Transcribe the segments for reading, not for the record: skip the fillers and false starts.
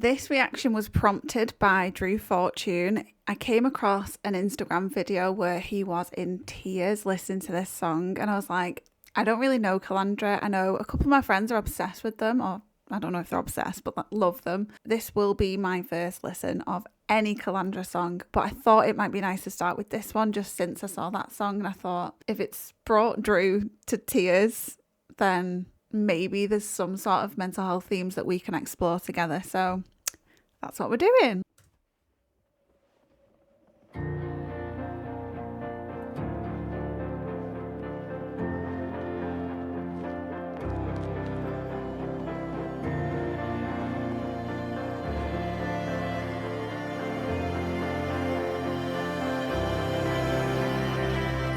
This reaction was prompted by Drew Fortune. I came across an Instagram video where he was in tears listening to this song, and I was like, I don't really know Kalandra. I know a couple of my friends are obsessed with them, or I don't know if they're obsessed, but love them. This will be my first listen of any Kalandra song, but I thought it might be nice to start with this one just since I saw that song, and I thought if it's brought Drew to tears, then maybe there's some sort of mental health themes that we can explore together. So that's what we're doing.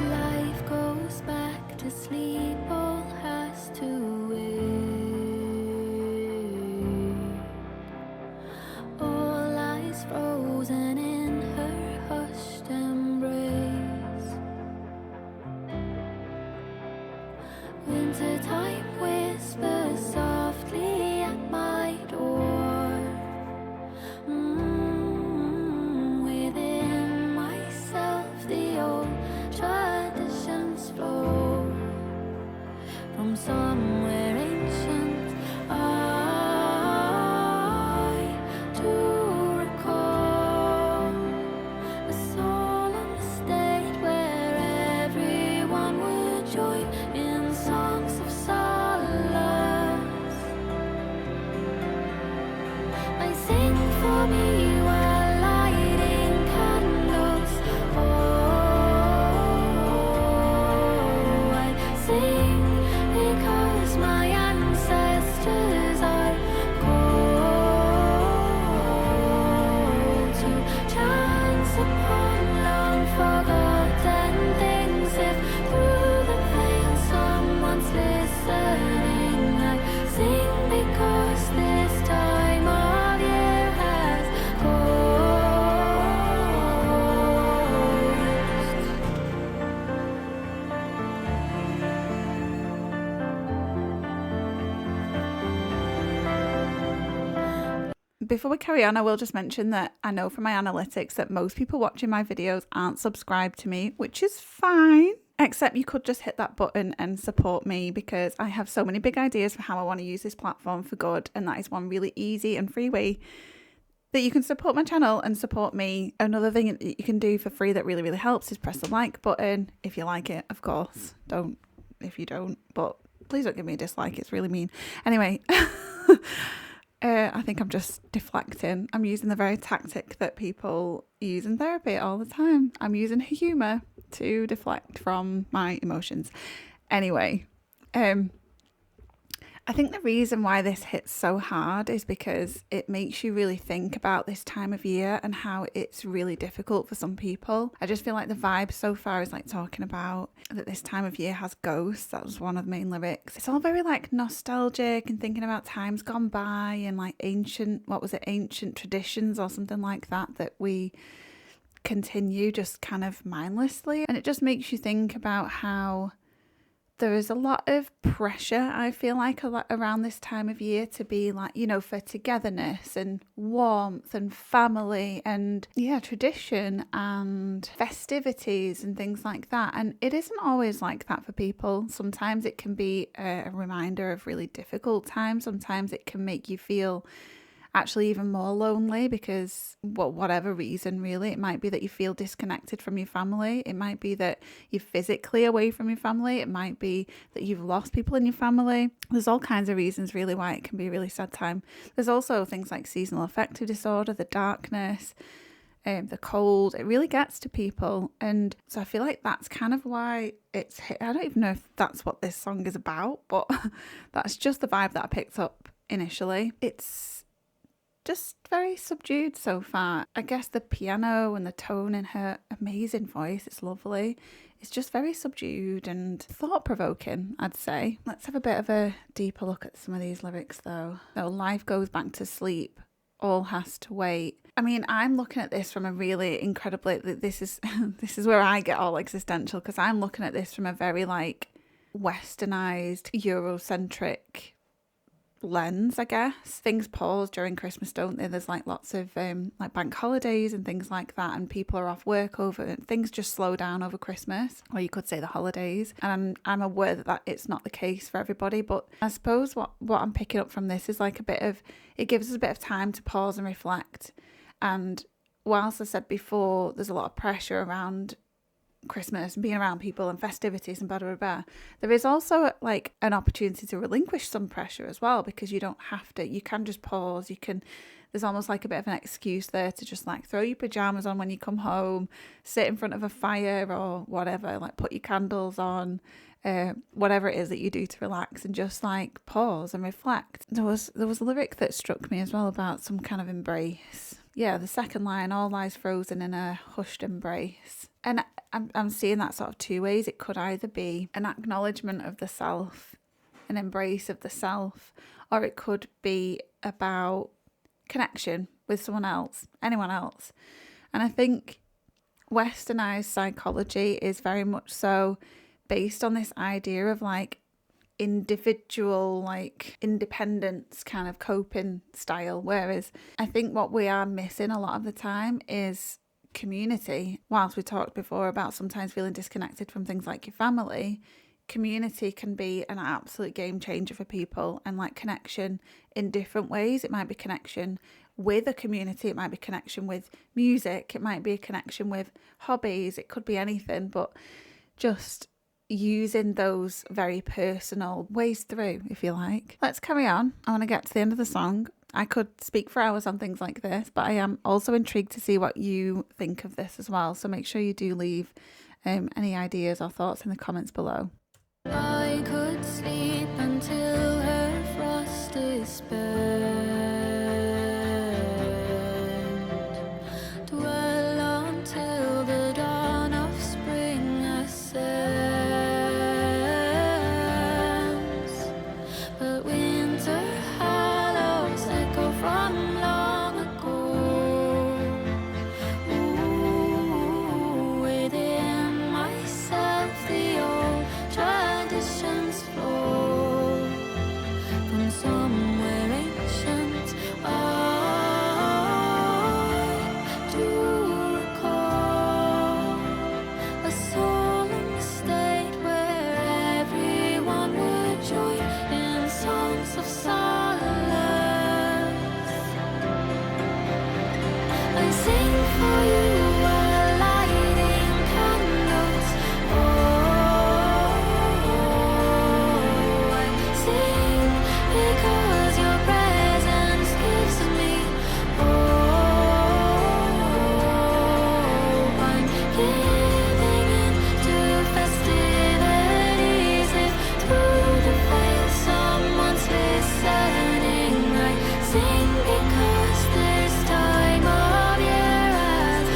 Life goes back to sleep, all has to wait. All lies frozen in her hushed embrace. Wintertime whispers softly at my door. Within myself the old traditions flow from somewhere ancient. I do recall a solemn state where everyone would join in songs of solace. I sing for me while lighting candles. Oh, I sing because my ancestors are called to chance upon long forgotten things. If through the veil someone's listening, I sing because this time of year has Before we carry on, I will just mention that I know from my analytics that most people watching my videos aren't subscribed to me, which is fine. Except you could just hit that button and support me, because I have so many big ideas for how I want to use this platform for good, and that is one really easy and free way that you can support my channel and support me. Another thing that you can do for free that really helps is press the like button if you like it, of course. Don't if you don't, but please don't give me a dislike, it's really mean. Anyway, I think I'm just deflecting. I'm using the very tactic that people use in therapy all the time. I'm using humour to deflect from my emotions. Anyway, I think the reason why this hits so hard is because it makes you really think about this time of year and how it's really difficult for some people. I just feel like the vibe so far is like talking about that this time of year has ghosts. That was one of the main lyrics. It's all very like nostalgic and thinking about times gone by and like ancient traditions or something like that we continue just kind of mindlessly. And it just makes you think about how there is a lot of pressure, I feel like, a lot around this time of year to be like, you know, for togetherness and warmth and family and tradition and festivities and things like that. And it isn't always like that for people. Sometimes it can be a reminder of really difficult times. Sometimes it can make you feel actually even more lonely because, well, whatever reason really. It might be that you feel disconnected from your family. It might be that you're physically away from your family. It might be that you've lost people in your family. There's all kinds of reasons really why it can be a really sad time. There's also things like seasonal affective disorder, the darkness, the cold. It really gets to people. And so I feel like that's kind of why it's hit. I don't even know if that's what this song is about, but that's just the vibe that I picked up initially. It's just very subdued so far. I guess the piano and the tone in her amazing voice, it's lovely. It's just very subdued and thought-provoking, I'd say. Let's have a bit of a deeper look at some of these lyrics though. So life goes back to sleep, all has to wait. I mean, I'm looking at this from a really incredibly, this is where I get all existential, because I'm looking at this from a very like westernized, Eurocentric lens, I guess. Things pause during Christmas, don't they? There's like lots of like bank holidays and things like that, and people are off work over it. Things just slow down over Christmas, or you could say the holidays. And I'm aware that it's not the case for everybody, but I suppose what I'm picking up from this is like it gives us a bit of time to pause and reflect. And whilst I said before, there's a lot of pressure around Christmas and being around people and festivities and blah, blah, blah. There is also like an opportunity to relinquish some pressure as well, because you don't have to, you can just pause. There's almost like a bit of an excuse there to just like throw your pajamas on when you come home, sit in front of a fire or whatever, like put your candles on, whatever it is that you do to relax, and just like pause and reflect. There was a lyric that struck me as well about some kind of embrace. Yeah, the second line, all lies frozen in a hushed embrace. And I'm seeing that sort of two ways. It could either be an acknowledgement of the self, an embrace of the self, or it could be about connection with someone else, anyone else. And I think westernized psychology is very much so based on this idea of like individual, like independence kind of coping style, whereas I think what we are missing a lot of the time is community. Whilst we talked before about sometimes feeling disconnected from things like your family, community can be an absolute game changer for people, and like connection in different ways. It might be connection with a community, it might be connection with music, it might be a connection with hobbies, it could be anything, but just using those very personal ways through, if you like. Let's carry on. I want to get to the end of the song. I could speak for hours on things like this, but I am also intrigued to see what you think of this as well. So make sure you do leave any ideas or thoughts in the comments below. I could sleep until her frost is spent, dwell until the dawn of spring ascends, but winter hallows echo from long ago. Ooh, within myself the old traditions flow from somewhere ancient. I do recall a solemn state where everyone would join in songs of solace. I sing for you while lighting candles. I sing because your presence gives me hope. I'm giving in to festivities. If through the veil someone's listening, I sing because this time of year has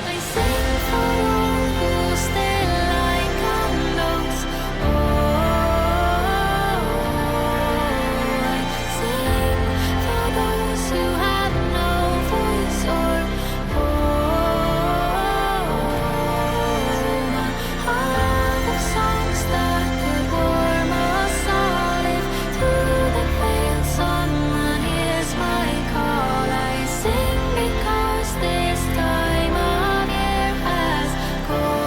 I sing for all who still light candles. I sing for those who have no voice or home. A heart of songs that could warm us all. If through the veil someone hears my call, I sing because this time of year has gone.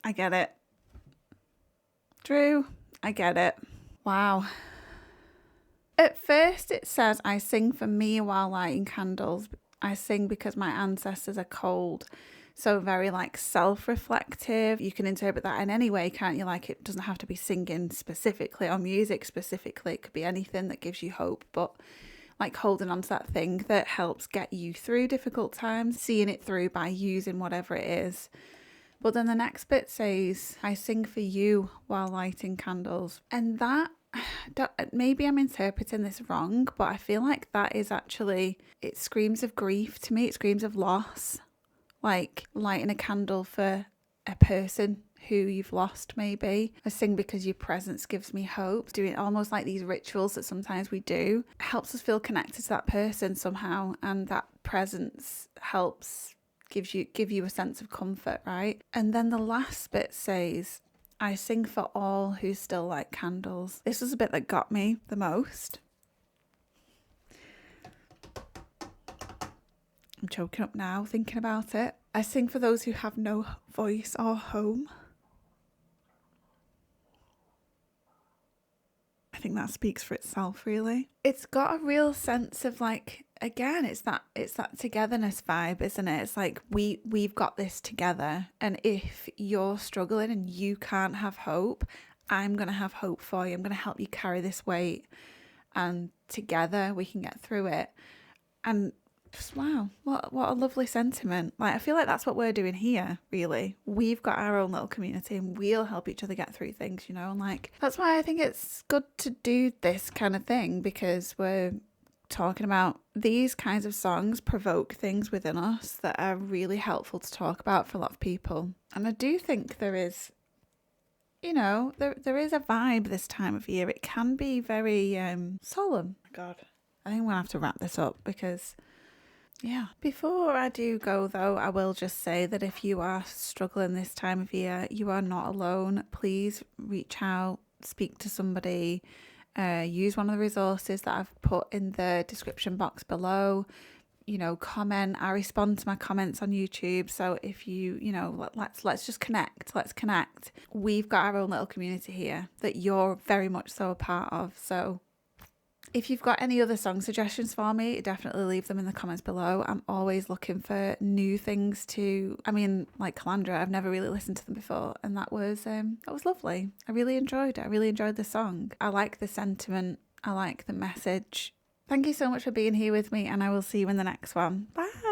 I get it. Drew, I get it. Wow. At first it says, I sing for me while lighting candles. I sing because my ancestors are cold. So very like self-reflective. You can interpret that in any way, can't you? Like it doesn't have to be singing specifically or music specifically. It could be anything that gives you hope, but like holding on to that thing that helps get you through difficult times, seeing it through by using whatever it is. But then the next bit says, I sing for you while lighting candles. And that, maybe I'm interpreting this wrong, but I feel like that is actually, it screams of grief to me. It screams of loss. Like lighting a candle for a person who you've lost, maybe. I sing because your presence gives me hope. Doing almost like these rituals that sometimes we do helps us feel connected to that person somehow, and that presence helps give you a sense of comfort, right? And then the last bit says, I sing for all who still light candles. This was a bit that got me the most. I'm choking up now thinking about it. I sing for those who have no voice or home. I think that speaks for itself, really. It's got a real sense of like, again, it's that togetherness vibe, isn't it? It's like we've got this together, and if you're struggling and you can't have hope, I'm going to have hope for you. I'm going to help you carry this weight, and together we can get through it. And just, wow, what a lovely sentiment. Like, I feel like that's what we're doing here, really. We've got our own little community and we'll help each other get through things, you know, and like, that's why I think it's good to do this kind of thing, because we're talking about these kinds of songs provoke things within us that are really helpful to talk about for a lot of people. And I do think there is, you know, there is a vibe this time of year. It can be very solemn. Oh God, I think I'm gonna have to wrap this up because yeah. Before I do go though, I will just say that if you are struggling this time of year, you are not alone. Please reach out, speak to somebody, use one of the resources that I've put in the description box below. You know, comment. I respond to my comments on YouTube. So if you know, let's just connect. Let's connect. We've got our own little community here that you're very much so a part of. So if you've got any other song suggestions for me, definitely leave them in the comments below. I'm always looking for new things to, I mean, like Kalandra, I've never really listened to them before, and that was lovely. I really enjoyed it. I really enjoyed the song. I like the sentiment. I like the message. Thank you so much for being here with me, and I will see you in the next one. Bye.